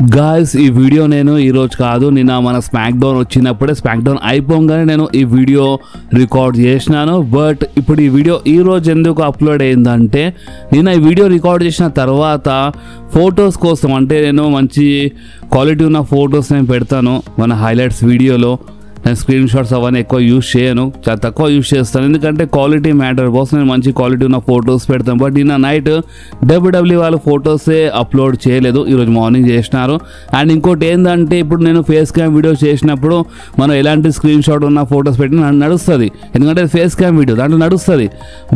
Guys ఈ video నేను ఈరోజు కాదు నిన్న మన స్మాక్ డౌన్ వచ్చినప్పుడే స్మాక్ డౌన్ అయిపోగానే నేను ఈ వీడియో రికార్డ్ చేసినాను. బట్ ఇప్పుడు ఈ వీడియో ఈరోజు ఎందుకు అప్లోడ్ అయిందంటే నేను ఈ వీడియో రికార్డ్ చేసిన తర్వాత ఫొటోస్ కోసం, అంటే నేను మంచి క్వాలిటీ ఉన్న ఫొటోస్ నేను పెడతాను మన హైలైట్స్ వీడియోలో. నేను స్క్రీన్ షాట్స్ అవన్నీ ఎక్కువ యూజ్ చేయను, చాలా తక్కువ యూజ్ చేస్తాను, ఎందుకంటే క్వాలిటీ మ్యాటర్ కోసం నేను మంచి క్వాలిటీ ఉన్న ఫొటోస్ పెడతాను. బట్ నిన్న నైట్ డబ్ల్యూడబ్ల్యూ వాళ్ళు ఫొటోసే అప్లోడ్ చేయలేదు, ఈరోజు మార్నింగ్ చేసినారు. అండ్ ఇంకోటి ఏంటంటే ఇప్పుడు నేను ఫేస్ క్యామ్ వీడియో చేసినప్పుడు మనం ఎలాంటి స్క్రీన్ షాట్ ఉన్న ఫొటోస్ పెట్టినా నడుస్తుంది, ఎందుకంటే ఫేస్ క్యామ్ వీడియో దాంట్లో నడుస్తుంది.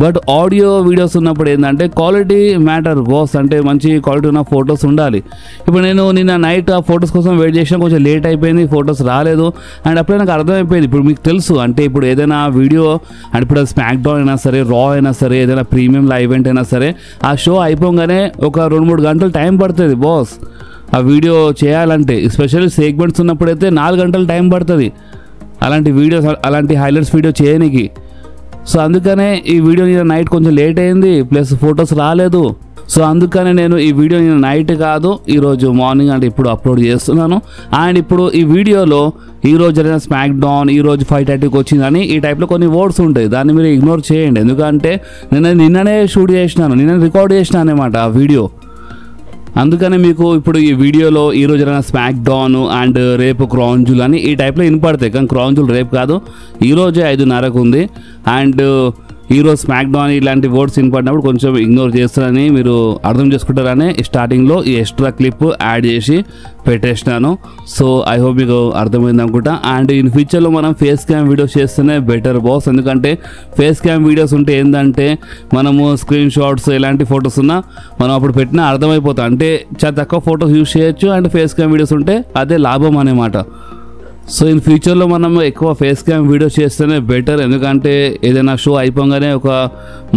బట్ ఆడియో వీడియోస్ ఉన్నప్పుడు ఏంటంటే క్వాలిటీ మ్యాటర్ బాస్, అంటే మంచి క్వాలిటీ ఉన్న ఫొటోస్ ఉండాలి. ఇప్పుడు నేను నిన్న నైట్ ఆ ఫొటోస్ కోసం వెయిట్ చేసిన, కొంచెం లేట్ అయిపోయింది, ఫొటోస్ రాలేదు. అండ్ అప్పుడే నాకు అర్థమైపోయింది, ఇప్పుడు మీకు తెలుసు అంటే ఇప్పుడు ఏదైనా వీడియో అంటే ఇప్పుడు స్మాక్ డౌన్ అయినా సరే, రా అయినా సరే, ఏదైనా ప్రీమియం లైవ్ ఈవెంట్ అయినా సరే, ఆ షో అయిపోగానే ఒక 2-3 గంటలు టైం పడుతుంది బాస్ ఆ వీడియో చేయాలంటే. ఎస్పెషల్లీ సెగ్మెంట్స్ ఉన్నప్పుడైతే 4 గంటలు టైం పడుతుంది అలాంటి వీడియోస్, అలాంటి హైలైట్స్ వీడియో చేయడానికి. సో అందుకనే ఈ వీడియో నిన్న నైట్ కొంచెం లేట్ అయింది, ప్లస్ ఫొటోస్ రాలేదు. సో అందుకనే నేను ఈ వీడియో నిన్న నైట్ కాదు ఈరోజు మార్నింగ్ అంటే ఇప్పుడు అప్లోడ్ చేస్తున్నాను. అండ్ ఇప్పుడు ఈ వీడియోలో ఈరోజు జరిగిన స్మాక్ డౌన్, ఈరోజు 5:30కి వచ్చిందని ఈ టైప్లో కొన్ని వర్డ్స్ ఉంటాయి, దాన్ని మీరు ఇగ్నోర్ చేయండి. ఎందుకంటే నేను నిన్ననే షూట్ చేసినాను, నిన్న రికార్డ్ చేసినాను అనమాట ఆ వీడియో. అందుకనే మీకు ఇప్పుడు ఈ వీడియోలో ఈరోజు జరిగిన స్మాక్ డౌన్ అండ్ రేపు క్రౌన్ జూల్ అని ఈ టైప్లో వినపడతాయి, కానీ క్రౌన్ జూల్ రేపు కాదు, ఈరోజే 5:30కు ఉంది. అండ్ ఈరోజు స్మాక్ డౌన్ ఇలాంటి వర్డ్స్ వినపడినప్పుడు కొంచెం ఇగ్నోర్ చేస్తారని మీరు అర్థం చేసుకుంటారని స్టార్టింగ్లో ఈ ఎక్స్ట్రా క్లిప్ యాడ్ చేసి పెట్టేసినాను. సో ఐ హోప్ మీకు అర్థమైంది అనుకుంటా. అండ్ ఇన్ ఫ్యూచర్లో మనం ఫేస్ క్యామ్ వీడియోస్ చేస్తేనే బెటర్ బాస్, ఎందుకంటే ఫేస్ క్యామ్ వీడియోస్ ఉంటే ఏంటంటే మనము స్క్రీన్ షాట్స్ ఎలాంటి ఫొటోస్ ఉన్నా మనం అప్పుడు పెట్టినా అర్థమైపోతాం, అంటే చాలా తక్కువ ఫొటోస్ యూజ్ చేయొచ్చు. అండ్ ఫేస్ క్యామ్ వీడియోస్ ఉంటే అదే లాభం అన్నమాట. సో ఇన్ ఫ్యూచర్లో మనం ఎక్కువ ఫేస్ క్యామ్ వీడియోస్ చేస్తేనే బెటర్, ఎందుకంటే ఏదైనా షో అయిపోగానే ఒక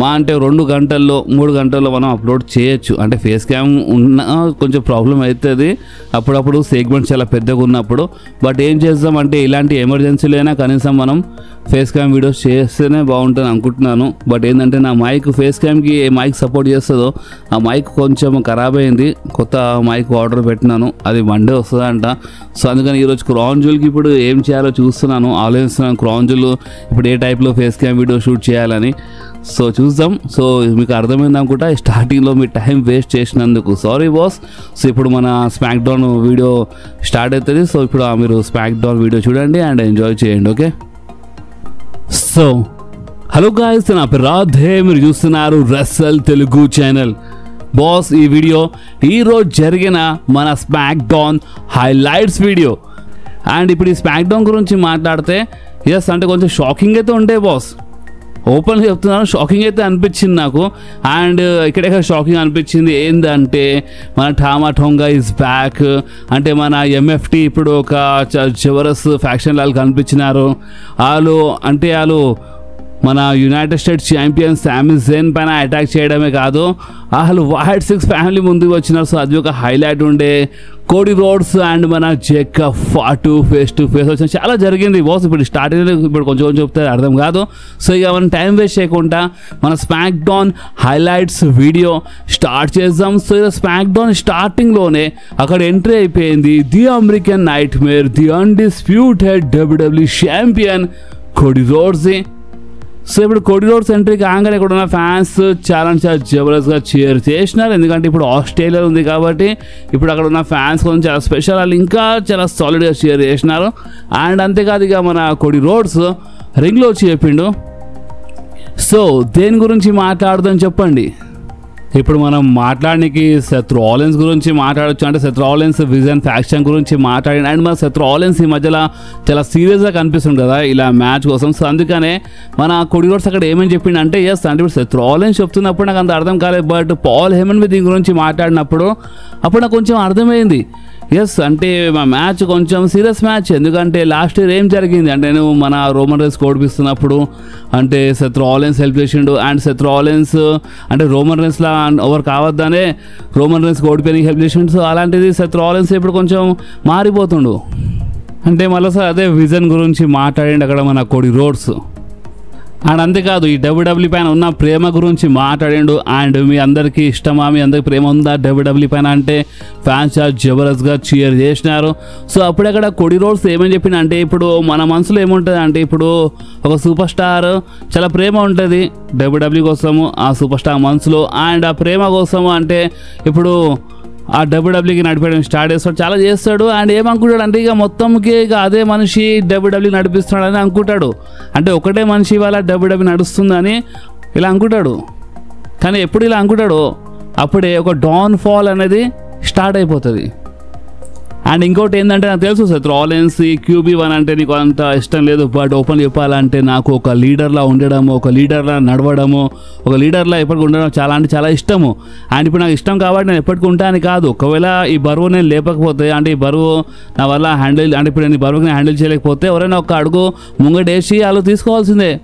అంటే 2 గంటల్లో 3 గంటల్లో మనం అప్లోడ్ చేయొచ్చు. అంటే ఫేస్ క్యామ్ ఉన్న కొంచెం ప్రాబ్లం అవుతుంది అప్పుడప్పుడు, సెగ్మెంట్స్ చాలా పెద్దగా ఉన్నప్పుడు. బట్ ఏం చేద్దామంటే ఇలాంటి ఎమర్జెన్సీలో అయినా కనీసం మనం ఫేస్ క్యామ్ వీడియోస్ చేస్తేనే బాగుంటుంది అనుకుంటున్నాను. బట్ ఏంటంటే నా మైక్ ఫేస్ క్యామ్కి ఏ మైక్ సపోర్ట్ చేస్తుందో ఆ మైక్ కొంచెం ఖరాబ్ అయింది, కొత్త మైక్ ఆర్డర్ పెట్టినాను, అది మండే వస్తుందంట. సో అందుకని ఈరోజు క్రౌన్ జూల్కి ఇప్పుడు ఏం చేయాలో చూస్తున్నాను, ఆలోచిస్తున్నాను. క్రౌన్ జూల్ ఇప్పుడు ఏ టైప్లో ఫేస్ క్యామ్ వీడియో షూట్ చేయాలని. సో చూద్దాం. సో మీకు అర్థమైంది అనుకుంటా స్టార్టింగ్లో మీ టైం వేస్ట్ చేసినందుకు సారీ బాస్. సో ఇప్పుడు మన స్మాక్ డౌన్ వీడియో స్టార్ట్ అవుతుంది. సో ఇప్పుడు మీరు స్మాక్ డౌన్ వీడియో చూడండి అండ్ ఎంజాయ్ చేయండి, ఓకే? సో హలో గాయ్స్, నా పేరు రాధే, మీరు చూస్తున్నారు రసల్ తెలుగు ఛానల్. బాస్ ఈ వీడియో ఈరోజు జరిగిన మన SmackDown highlights video. And ఇప్పుడు ఈ స్మాక్ డౌన్ గురించి మాట్లాడితే ఎస్ అంటే కొంచెం షాకింగ్ అయితే ఉండే బాస్, ఓపెన్గా చెప్తున్నాను, షాకింగ్ అయితే అనిపించింది నాకు. అండ్ ఇక్కడ షాకింగ్ అనిపించింది ఏంటంటే మన టామా టోంగా ఈజ్ బ్యాక్, అంటే మన ఎంఎఫ్టీ ఇప్పుడు ఒక చివరస్ ఫ్యాక్షన్ వాళ్ళు కనిపించినారు. వాళ్ళు మన యునైటెడ్ స్టేట్స్ ఛాంపియన్ సామీ జైన్ పైన అటాక్ చేయడమే కాదు, వాళ్ళు వైట్ 6 ఫ్యామిలీ ముందుకు వచ్చినారు. సో అది ఒక హైలైట్ ఉండే. కోడీ రోడ్స్ అండ్ మన Jacob Fatu face to face వచ్చిన చాలా జరిగింది బాస్. ఇప్పుడు స్టార్టింగ్ ఇప్పుడు కొంచెం చెప్తే అర్థం కాదు. సో ఇక మనం టైం వేస్ట్ చేయకుండా మన SmackDown highlights video start చేద్దాం. సో ఇక స్మాక్ డౌన్ స్టార్టింగ్లోనే అక్కడ ఎంట్రీ అయిపోయింది the American Nightmare, the undisputed WW champion Cody Rhodes. So ఇప్పుడు కోడీ రోడ్స్ ఎంట్రీ కాగానే ఇక్కడ ఉన్న ఫ్యాన్స్ చాలా జబర్దస్త్గా చీర్ చేసినారు, ఎందుకంటే ఇప్పుడు ఆస్ట్రేలియా ఉంది కాబట్టి ఇప్పుడు అక్కడ ఉన్న ఫ్యాన్స్ కొంచెం చాలా స్పెషల్, వాళ్ళు ఇంకా చాలా సాలిడ్గా చీర్ చేసినారు. అండ్ అంతేకాదు ఇక మన కోడీ రోడ్స్ రింగ్లో వచ్చి చెప్పిండు. సో దేని గురించి మాట్లాడదాం చెప్పండి. ఇప్పుడు మనం మాట్లాడడానికి సెత్ రాలిన్స్ గురించి మాట్లాడచ్చు, అంటే సెత్ రాలిన్స్ విజన్ ఫ్యాక్షన్ గురించి మాట్లాడి. అండ్ మన సెత్ రాలిన్స్ ఈ మధ్యలో చాలా సీరియస్గా కనిపిస్తుంది కదా ఇలా మ్యాచ్ కోసం. సో అందుకనే మన కోడీ రోడ్స్ అక్కడ ఏమని చెప్పిండు అంటే ఎస్ అంటే ఇప్పుడు సెత్ రాలిన్స్ చెప్తున్నప్పుడు నాకు అంత అర్థం కాలేదు, బట్ పాల్ హెమన్ దీని గురించి మాట్లాడినప్పుడు అప్పుడు నాకు కొంచెం అర్థమైంది. ఎస్ అంటే మా మ్యాచ్ కొంచెం సీరియస్ మ్యాచ్, ఎందుకంటే లాస్ట్ ఇయర్ ఏం జరిగింది అంటే నేను మన రోమన్ రైన్స్ ఓడిపిస్తున్నప్పుడు అంటే సెత్ రాలిన్స్ హెల్ప్ చేసిండు. అండ్ సెత్ రాలిన్స్ అంటే రోమన్ రైన్స్లా ఓవర్ కావద్దనే రోమన్ రైన్స్ ఓడిపోయి హెల్ప్ చేసిండు. సో అలాంటిది సెత్ రాలిన్స్ ఇప్పుడు కొంచెం మారిపోతుండు, అంటే మళ్ళీ అదే విజన్ గురించి మాట్లాడండి అక్కడ మన కోడీ రోడ్స్. అండ్ అంతేకాదు ఈ డబ్ల్యూడబ్ల్యూ పైన ఉన్న ప్రేమ గురించి మాట్లాడిండు. అండ్ మీ అందరికీ ఇష్టమా, మీ అందరికి ప్రేమ ఉందా డబ్ల్యూడబ్ల్యూ పైన అంటే ఫ్యాన్స్ చాలా జబర్దస్త్గా చీర్ చేసినారు. సో అప్పుడు అక్కడ కోడీ రోడ్స్ ఏమని చెప్పింది అంటే, ఇప్పుడు మన మనసులో ఏముంటుంది అంటే, ఇప్పుడు ఒక సూపర్ స్టార్ చాలా ప్రేమ ఉంటుంది డబ్ల్యూడబ్ల్యూ కోసము ఆ సూపర్ స్టార్ మనసులో. అండ్ ఆ ప్రేమ కోసము అంటే ఇప్పుడు ఆ డబ్ల్యూడబ్ల్యూకి నడిపేయడం స్టార్ట్ చేస్తాడు, చాలా చేస్తాడు. అండ్ ఏమనుకుంటాడు అంటే ఇక మొత్తంకి ఇక అదే మనిషి డబ్ల్యూడబ్ల్యూ నడిపిస్తున్నాడని అనుకుంటాడు. అంటే ఒకటే మనిషి వాళ్ళ డబ్ల్యూడబ్ల్యూ నడుస్తుందని ఇలా అనుకుంటాడు. కానీ ఎప్పుడు ఇలా అనుకుంటాడో అప్పుడే ఒక డౌన్ ఫాల్ అనేది స్టార్ట్ అయిపోతుంది. అండ్ ఇంకోటి ఏంటంటే, నాకు తెలుసు సెత్ రాలిన్స్ ఈ QB1 అంటే నీకు అంత ఇష్టం లేదు, బట్ ఓపెన్ చెప్పాలంటే నాకు ఒక లీడర్లా ఉండడము, ఒక లీడర్లా నడవడము, ఒక లీడర్లా ఎప్పటికి ఉండడం చాలా అంటే చాలా ఇష్టము. అండ్ ఇప్పుడు నాకు ఇష్టం కాబట్టి నేను ఎప్పటికీ ఉంటాను కాదు. ఒకవేళ ఈ బరువు నేను లేపకపోతే, అంటే ఈ బరువు నా వల్ల హ్యాండిల్, అంటే ఇప్పుడు నేను ఈ బరువుని హ్యాండిల్ చేయలేకపోతే ఎవరైనా ఒక అడుగు ముంగడేసి వాళ్ళు తీసుకోవాల్సిందే,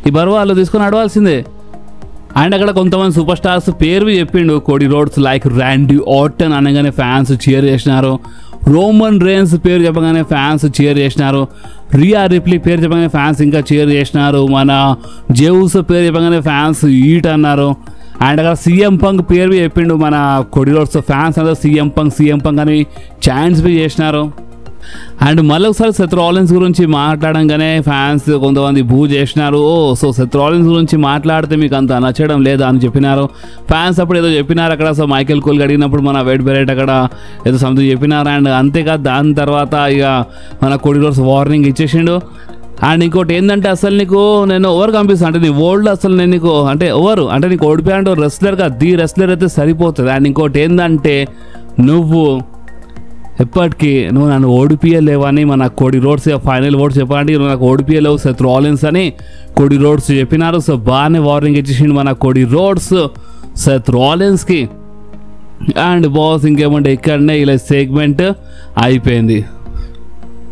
ఈ బరువు వాళ్ళు తీసుకొని నడవాల్సిందే. అండ్ అక్కడ కొంతమంది సూపర్ స్టార్స్ పేరు చెప్పిండు Cody roads, like Randy Orton అనగానే ఫ్యాన్స్ చీర్ చేసినారు. రోమన్ రేన్స్ పేరు చెప్పగానే ఫ్యాన్స్ చీర్ చేసినారు. రియా రిప్లీ పేరు చెప్పగానే ఫ్యాన్స్ ఇంకా చీర్ చేసినారు. మన జెవుస్ పేరు చెప్పగానే ఫ్యాన్స్ ఈట్ అన్నారు. అండ్ అక్కడ CM పంక్ పేరు చెప్పిండు మన కోడీ రోడ్స్, ఫ్యాన్స్ అందరూ CM పంక్ అని ఛాన్స్ బి చేసినారు. అండ్ మళ్ళీ ఒకసారి సెత్ రాలిన్స్ గురించి మాట్లాడంగానే ఫ్యాన్స్ కొంతమంది బూ చేసినారు. సో సెత్ రాలిన్స్ గురించి మాట్లాడితే మీకు అంత నచ్చడం లేదా అని చెప్పినారు ఫ్యాన్స్. అప్పుడు ఏదో చెప్పినారు అక్కడ. సో మైకేల్ కోల్ అడిగినప్పుడు మన వెయిట్ బెరెట్ అక్కడ ఏదో సంథింగ్ చెప్పినారు. అండ్ అంతేకాదు దాని తర్వాత ఇక మన కోడీ రోడ్స్ వార్నింగ్ ఇచ్చేసిండు. అండ్ ఇంకోటి ఏంటంటే, అసలు నీకు నేను ఓవర్ కనిపిస్తాను అంటే నీ వరల్డ్ అసలు నేను నీకు అంటే ఓవర్ అంటే నీకు ఓడిపోయా అంటే రెస్లర్గా రెస్లర్ అయితే సరిపోతుంది. అండ్ ఇంకోటి ఏంటంటే, నువ్వు ఎప్పటికీ నువ్వు నన్ను ఓడిపియలేవని మన కోడీ రోడ్స్ ఫైనల్ వర్డ్స్ చెప్పాలంటే నువ్వు నాకు ఓడిపియలేవు సెత్ రాలిన్స్ అని కోడీ రోడ్స్ చెప్పినారు. సో బాగానే వార్నింగ్ ఇచ్చేసిండు మన కోడీ రోడ్స్ సెత్ రాలిన్స్కి. అండ్ బాస్ ఇంకేమంటే ఇక్కడనే ఇలా సెగ్మెంట్ అయిపోయింది.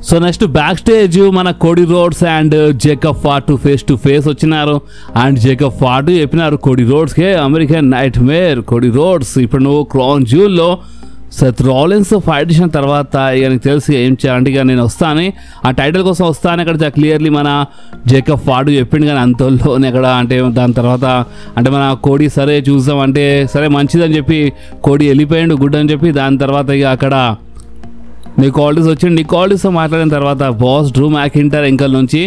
సో నెక్స్ట్ బ్యాక్ స్టేజ్ మన Cody Rhodes and Jacob Fatu face to face వచ్చినారు. అండ్ జేకబ్ ఫాటు చెప్పినారు కోడీ రోడ్స్కి, American nightmare Cody Rhodes, ఇప్పుడు నువ్వు క్రౌన్ జ్యూల్లో సెత్ రాలిన్స్ ఫైట్ చేసిన తర్వాత ఇక నీకు తెలిసి ఏం చేయాలంటే, ఇక నేను వస్తాను ఆ టైటిల్ కోసం వస్తాను అక్కడ క్లియర్లీ మన జేకబ్ ఫాటు చెప్పిండు. కానీ అంతలోనే అక్కడ అంటే దాని తర్వాత అంటే మన కోడీ సరే చూద్దాం అంటే సరే మంచిదని చెప్పి కోడీ వెళ్ళిపోయాడు గుడ్ అని చెప్పి. దాని తర్వాత ఇక అక్కడ నికోల్డిస్ వచ్చిండు. నికోల్డిస్తో మాట్లాడిన తర్వాత బాస్ డ్రూ మ్యాకింటైర్ ఎంకల్ నుంచి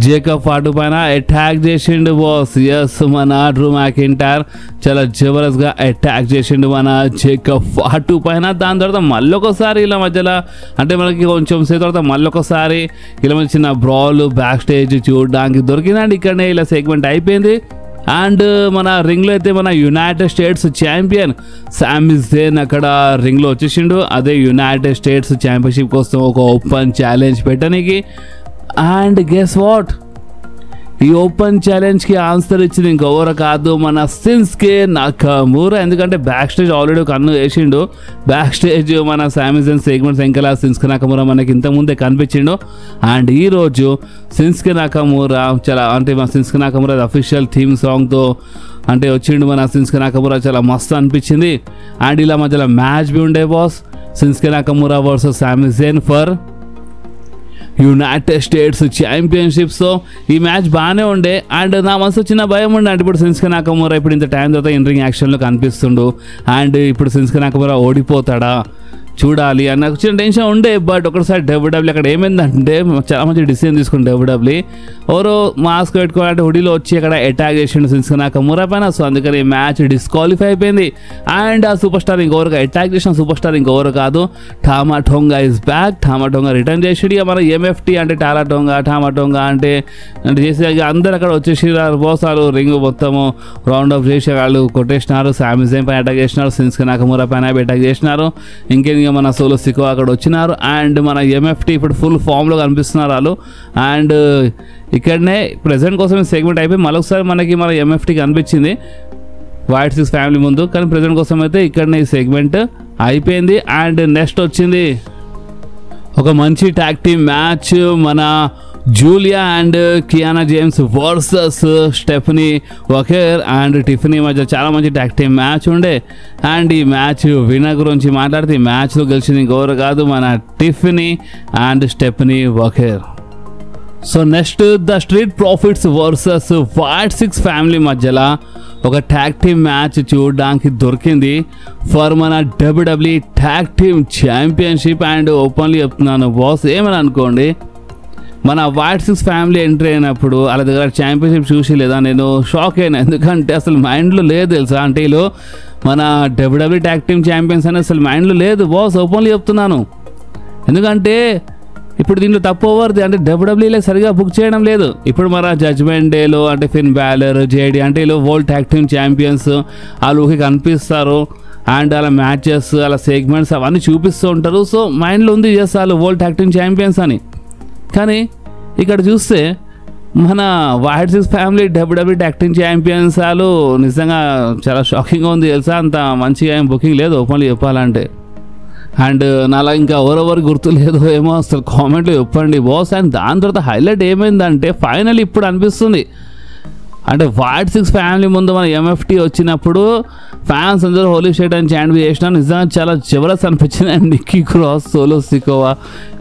జేకబ్ ఫాటు పైన అటాక్ చేసిండు బాస్. ఎస్ మన డ్రూ మ్యాకింటైర్ చాలా జబర్దస్త్గా అటాక్ చేసిండు మన జేకబ్ ఫాటు పైన. దాని తర్వాత మళ్ళీ ఒకసారి ఇలా మధ్యలో అంటే మనకి కొంచెం సేపు తర్వాత మళ్ళీ ఒకసారి ఇలా మంచి చిన్న బ్రాల్ బ్యాక్ స్టేజ్ చూడడానికి దొరికిందండి. ఇక్కడనే ఇలా సెగ్మెంట్ అయిపోయింది. అండ్ మన రింగ్లో అయితే మన యునైటెడ్ స్టేట్స్ ఛాంపియన్ సామీ జేన్ అక్కడ రింగ్లో వచ్చేసిండు. అదే యునైటెడ్ స్టేట్స్ ఛాంపియన్షిప్ కోసం ఒక ఓపెన్ ఛాలెంజ్ పెట్టడానికి. అండ్ గెస్ వాట్, ఈ ఓపెన్ ఛాలెంజ్కి ఆన్సర్ ఇచ్చింది ఇంకెవరు కాదు మన షిన్సుకే నాకమురా. ఎందుకంటే బ్యాక్ స్టేజ్ ఆల్రెడీ కన్ను వేసిండు. బ్యాక్ స్టేజ్ మన సామీ జేన్ సెగ్మెంట్స్ వెంకల షిన్సుకే నాకమురా మనకి ఇంతకుముందే కనిపించిండు. అండ్ ఈరోజు షిన్సుకే నాకమురా చాలా అంటే మన షిన్సుకే నాకమురా అఫీషియల్ థీమ్ సాంగ్తో అంటే వచ్చిండు మన షిన్సుకే నాకమురా, చాలా మస్తు అనిపించింది. అండ్ ఇలా మధ్యలో మ్యాచ్ బి ఉండే boss, Shinsuke Nakamura versus Sami Zayn for United States championship. So ఈ మ్యాచ్ బాగానే ఉండే. అండ్ నా మనసు చిన్న భయం ఉండే, అంటే ఇప్పుడు షిన్సుకే నాకమురా ఇప్పుడు ఇంత టైం తర్వాత ఇన్ రింగ్ యాక్షన్లో కనిపిస్తుండు. అండ్ ఇప్పుడు షిన్సుకే నాకమురా ఓడిపోతాడా చూడాలి అని నాకు చిన్న టెన్షన్ ఉండే. బట్ ఒకసారి డబ్ల్యూడబ్ల్యూ అక్కడ ఏమైందంటే చాలా మంచి డిసిజన్ తీసుకుంది డబ్ల్యూడబ్ల్యూ. ఎవరో మాస్క్ పెట్టుకోవాలంటే హుడీలో వచ్చి అక్కడ అటాక్ చేసిండు షిన్సుకే నాకమురా పైన. సో అందుకని మ్యాచ్ డిస్క్వాలిఫై అయిపోయింది. అండ్ ఆ సూపర్ స్టార్ ఇంకొవరుగా అటాక్ చేసిన సూపర్ స్టార్ ఇంకొవరు కాదు, trauma Tonga is back. Trauma Tonga return చేసి ఇక మన MFT అంటే టాలా టోంగా టామా టోంగా అంటే చేసి అందరు అక్కడ వచ్చేసి బోసాలు రింగ్ మొత్తము రౌండ్ అప్ చేసి వాళ్ళు కొట్టేసినారు. సామీ జేన్ పైన అటాక్ చేసినారు, షిన్సుకే నాకమురా పైన అటాక్ చేసినారు. ఇంకేం మన సోలో సికో అక్కడ వచ్చినారు. అండ్ మన MFT ఇప్పుడు ఫుల్ ఫామ్లో కనిపిస్తున్నారు వాళ్ళు. అండ్ ఇక్కడనే ప్రెజెంట్ కోసం సెగ్మెంట్ అయిపోయి మరొకసారి మనకి మన MFT కనిపించింది వైట్ సిక్స్ ఫ్యామిలీ ముందు. కానీ ప్రెజెంట్ కోసం అయితే ఇక్కడనే ఈ సెగ్మెంట్ అయిపోయింది. అండ్ నెక్స్ట్ వచ్చింది ఒక మంచి ట్యాగ్ టీమ్ మ్యాచ్ మన Julia and Kiana James versus Stephanie Vaquer and Tiffany మధ్య చాలా మంచి ట్యాగ్ టీమ్ మ్యాచ్ ఉండే. అండ్ ఈ మ్యాచ్ విన్నర్ గురించి మాట్లాడితే ఈ మ్యాచ్లో గెలిచింది ఇంకెవరు కాదు మన Tiffany and Stephanie Vaquer. So next the Street Profits versus Wyatt Sicks family మధ్యలో ఒక ట్యాగ్ టీమ్ మ్యాచ్ చూడడానికి దొరికింది ఫర్ మన WWE tag team championship. And openly చెప్తున్నాను బాస్, ఏమని అనుకోండి, మన వైట్ సిక్స్ ఫ్యామిలీ ఎంట్రీ అయినప్పుడు వాళ్ళ దగ్గర ఛాంపియన్షిప్ చూసి లేదా నేను షాక్ అయినా. ఎందుకంటే అసలు మైండ్లో లేదు తెలుసా, అంటే వీళ్ళు మన డబ్ల్యూడబ్ల్యూఈ ట్యాగ్ టీమ్ ఛాంపియన్స్ అని అసలు మైండ్లో లేదు బాస్, ఓపెన్లీ చెప్తున్నాను. ఎందుకంటే ఇప్పుడు దీంట్లో తప్పు ఎవరిది అంటే డబ్ల్యూడబ్ల్యూఈలో సరిగా బుక్ చేయడం లేదు. ఇప్పుడు మన జడ్జ్మెంట్ డేలో అంటే ఫిన్ బ్యాలర్, జేడీ అంటే వీళ్ళు వరల్డ్ ట్యాగ్ టీమ్ ఛాంపియన్స్, వాళ్ళు ఊరికి కనిపిస్తారు అండ్ అలా మ్యాచెస్ అలా సెగ్మెంట్స్ అవన్నీ చూపిస్తూ ఉంటారు. సో మైండ్లో ఉంది ఎస్ వాళ్ళు వరల్డ్ ట్యాగ్ టీమ్ ఛాంపియన్స్ అని. కానీ ఇక్కడ చూస్తే మన white Sicks family WWE tag team champions వాళ్ళు నిజంగా చాలా షాకింగ్గా ఉంది తెలుసా. అంత మంచిగా ఏం బుకింగ్ లేదు ఓపెన్లీ చెప్పాలంటే. అండ్ నాలా ఇంకా ఎవరెవరు గుర్తు లేదు ఏమో అసలు కామెంట్లో చెప్పండి బాస్. అండ్ దాని తర్వాత హైలైట్ ఏమైందంటే ఫైనల్ ఇప్పుడు అనిపిస్తుంది అంటే వైట్ సిక్స్ ఫ్యామిలీ ముందు మన ఎంఎఫ్టీ వచ్చినప్పుడు ఫ్యాన్స్ అందరూ హోలీ షేట్ అని చాంట్ చేసిన నిజంగా చాలా జబర్దస్త్ అనిపించింది. And Nikki cross, solo Sikoa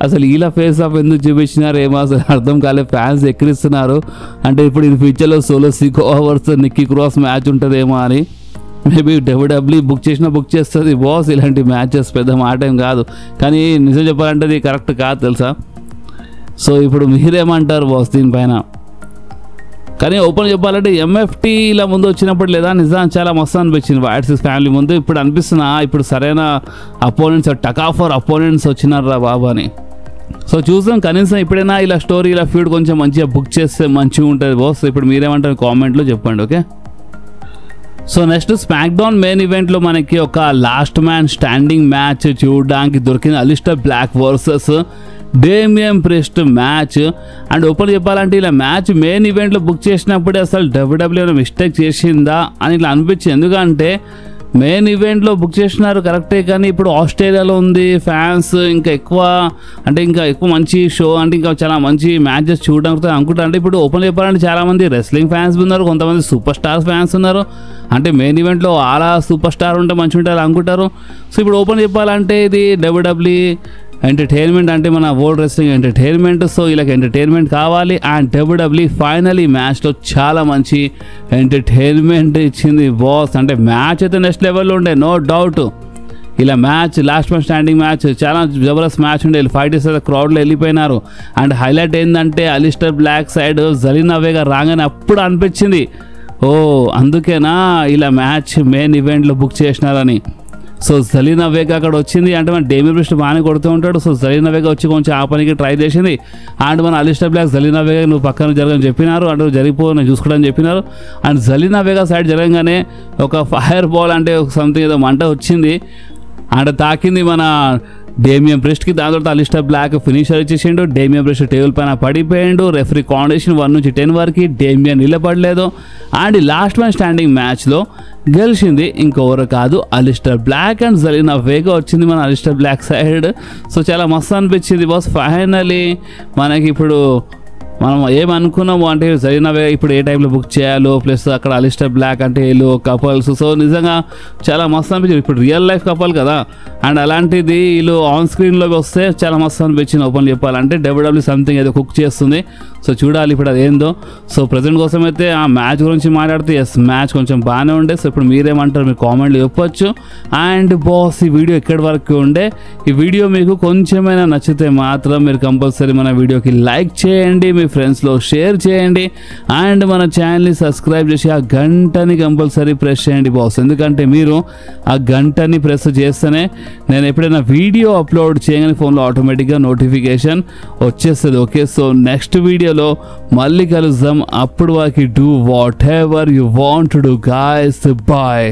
అసలు ఇలా ఫేస్ ఆఫ్ ఎందుకు చూపించినారు ఏమో అసలు అర్థం కాలేదు. ఫ్యాన్స్ ఎక్కిరిస్తున్నారు అంటే ఇప్పుడు ఇది ఫ్యూచర్లో solo Sikoa versus Nikki cross match ఉంటుందేమో అని. మేబీ డబ్ల్యూడబ్ల్యూఈ బుక్ చేస్తుంది బాస్, ఇలాంటి మ్యాచెస్ పెద్ద మాట ఏం కాదు. కానీ నిజం చెప్పాలంటే అది కరెక్ట్ కాదు తెలుసా. సో ఇప్పుడు మీరేమంటారు బాస్ దీనిపైన? కానీ ఓపెన్ చెప్పాలంటే ఎంఎఫ్టీ ఇలా ముందు వచ్చినప్పుడు లేదా నిజం చాలా మస్తు అనిపించింది వైట్ సిక్స్ ఫ్యామిలీ ముందు. ఇప్పుడు అనిపిస్తున్నా ఇప్పుడు సరైన అపోనెంట్స్ టకాఫర్ అపోనెంట్స్ వచ్చినారా బాబు అని. సో చూసాం కనీసం ఇప్పుడైనా ఇలా స్టోరీ ఇలా ఫీడ్ కొంచెం మంచిగా బుక్ చేస్తే మంచిగా ఉంటుంది బాస్. ఇప్పుడు మీరేమంటారు కామెంట్లో చెప్పండి okay. So next SmackDown main ఈవెంట్లో మనకి ఒక లాస్ట్ మ్యాన్ స్టాండింగ్ మ్యాచ్ చూడడానికి దొరికింది. Aleister Black versus Damian Priest match. And open చెప్పాలంటే ఇలా మ్యాచ్ మెయిన్ ఈవెంట్లో బుక్ చేసినప్పుడే అసలు డబ్ల్యూడబ్ల్యూఈ మిస్టేక్ చేసిందా అని ఇట్లా అనిపించింది. ఎందుకంటే మెయిన్ ఈవెంట్లో బుక్ చేసినారు కరెక్టే, కానీ ఇప్పుడు ఆస్ట్రేలియాలో ఉంది ఫ్యాన్స్ ఇంకా ఎక్కువ మంచి షో అంటే ఇంకా చాలా మంచి మ్యాచెస్ చూడడానికి అనుకుంటా. అంటే ఇప్పుడు ఓపెన్ చెప్పాలంటే చాలామంది రెస్లింగ్ ఫ్యాన్స్ ఉన్నారు, కొంతమంది సూపర్ స్టార్ ఫ్యాన్స్ ఉన్నారు. అంటే మెయిన్ ఈవెంట్లో అలా సూపర్ స్టార్ ఉంటే మంచిగా ఉంటారు అనుకుంటారు. సో ఇప్పుడు ఓపెన్ చెప్పాలంటే ఇది డబ్ల్యూడబ్ల్యూఈ ఎంటర్టైన్మెంట్ అంటే మన వరల్డ్ రెస్లింగ్ ఎంటర్టైన్మెంట్. సో ఇలా ఎంటర్టైన్మెంట్ కావాలి. అండ్ డబ్ల్యూడబ్ల్యూఈ ఫైనలీ మ్యాచ్లో చాలా మంచి ఎంటర్టైన్మెంట్ ఇచ్చింది బాస్. అంటే మ్యాచ్ అయితే నెక్స్ట్ లెవెల్లో ఉండే నో డౌట్. ఇలా match last man standing match చాలా జబర్దస్త్ మ్యాచ్ ఉండే. ఫైటర్స్ అయితే క్రౌడ్లో వెళ్ళిపోయినారు. అండ్ హైలైట్ ఏంటంటే అలిస్టర్ బ్లాక్ సైడ్ జలీనా వేగా రాగానే అప్పుడు అనిపించింది ఓ అందుకేనా ఇలా మ్యాచ్ మెయిన్ ఈవెంట్లో బుక్ చేసినారని. సో జలీనా వేగా అక్కడ వచ్చింది అంటే మన డేమియన్ ప్రిస్ట్ బాగానే కొడుతూ ఉంటాడు. సో జలీనా వేగా వచ్చి కొంచెం ఆ పనికి ట్రై చేసింది. అండ్ మన అలిస్టర్ బ్లాక్ జలీనా వేగా నువ్వు పక్కన జరగని చెప్పినారు, అంటే జరిగిపో నేను చూసుకోవడానికి చెప్పినారు. అండ్ జలీనా వేగా సైడ్ జరగగానే ఒక ఫైర్ బాల్ అంటే సంథింగ్ ఏదో మంట వచ్చింది అండ్ తాకింది మన డేమియన్ ప్రిస్ట్కి. దాని తర్వాత అలిస్టర్ బ్లాక్ ఫినిషర్ ఇచ్చేసిండు. డేమియన్ ప్రిస్ట్ టేబుల్ పైన పడిపోయిండు. రెఫరీ కాండిషన్ 1 నుంచి 10 వరకు డేమియన్ నిలబడలేదు. అండ్ లాస్ట్ మ్యాన్ స్టాండింగ్ మ్యాచ్లో గెలిచింది ఇంకెవరు కాదు అలిస్టర్ బ్లాక్. అండ్ జలీనా వేగా వచ్చింది మన అలిస్టర్ బ్లాక్ సైడ్. సో చాలా మస్తు అనిపించింది బాస్. ఫైనలీ మనకి ఇప్పుడు మనం ఏమనుకున్నాము అంటే జలీనా వేగా ఇప్పుడు ఏ టైంలో బుక్ చేయాలో ప్లస్ అక్కడ అలిస్టర్ బ్లాక్ అంటే వీళ్ళు కపల్స్. సో నిజంగా చాలా మస్తు అనిపించింది. ఇప్పుడు రియల్ లైఫ్ కపల్ కదా అండ్ అలాంటిది వీళ్ళు ఆన్ స్క్రీన్లోకి వస్తే చాలా మస్తు అనిపించింది. ఓపెన్ చెప్పాలంటే డబ్ల్యూడబ్ల్యూఈ సంథింగ్ ఏదో కుక్ చేస్తుంది. సో చూడాలి ఇప్పుడు అది ఏందో. సో ప్రజెంట్ కోసం అయితే ఆ మ్యాచ్ గురించి మాట్లాడితే ఎస్ మ్యాచ్ కొంచెం బాగానే ఉండే. సో ఇప్పుడు మీరేమంటారు మీరు కామెంట్లు చెప్పొచ్చు. అండ్ బాస్ ఈ వీడియో ఎక్కడి వరకు ఉండే, ఈ వీడియో మీకు కొంచెమైనా నచ్చితే మాత్రం మీరు కంపల్సరీ మన వీడియోకి లైక్ చేయండి, మీ ఫ్రెండ్స్లో షేర్ చేయండి అండ్ మన ఛానల్ని సబ్స్క్రైబ్ చేసి ఆ గంటని కంపల్సరీ ప్రెస్ చేయండి బాస్. ఎందుకంటే మీరు ఆ గంటని ప్రెస్ చేస్తేనే నేను ఎప్పుడైనా వీడియో అప్లోడ్ చేయగానే ఫోన్లో ఆటోమేటిక్గా నోటిఫికేషన్ వచ్చేస్తుంది. ఓకే సో నెక్స్ట్ వీడియోలో మళ్ళీ కలుద్దాం. అప్పుడు వరకు do whatever you want to do guys. Bye.